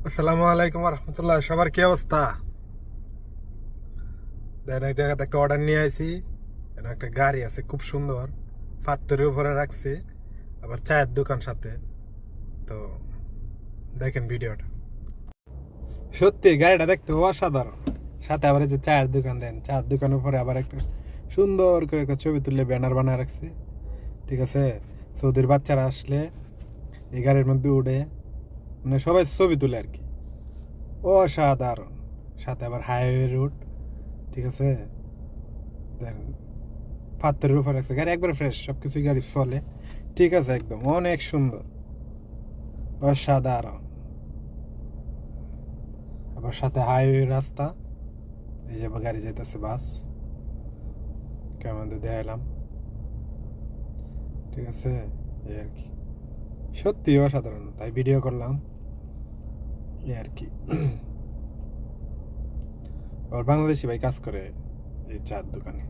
আসসালামু আলাইকুম রহমতুল্লাহ। সবার কি অবস্থা? দেন এক জায়গাতে একটা অর্ডার নিয়ে আইছি। এখানে একটা গাড়ি আছে খুব সুন্দর, পাত্রের উপরে রাখছে, আবার চায়ের দোকান সাথে। তো দেখেন ভিডিওটা, সত্যি গাড়িটা দেখতে অসাধারণ। সাথে আবার এই যে চায়ের দোকান, দেন চায়ের দোকানের উপরে আবার একটা সুন্দর করে একটা ছবি তুললে ব্যানার বানায় রাখছে। ঠিক আছে, সৌদির বাচ্চারা আসলে এই গাড়ির মধ্যে উঠে, মানে সবাই ছবি তুলে আর কি। অসাধারণ। সাথে আবার হাইওয়ে রুট। ঠিক আছে, দেন পাত্রের উপর আছে গাড়ি, একবারে ফ্রেশ, সবকিছু গাড়ি চলে। ঠিক আছে, একদম অনেক সুন্দর, অসাধারণ। আবার সাথে হাইওয়ে রাস্তা, এই যে গাড়ি যেতেছে, বাস কেমন দেখাইলাম। ঠিক আছে, এই আর কি, সত্যি অসাধারণ, তাই ভিডিও করলাম এই আর কি। আবার বাংলাদেশি ভাই কাজ করে এই চার দোকানে।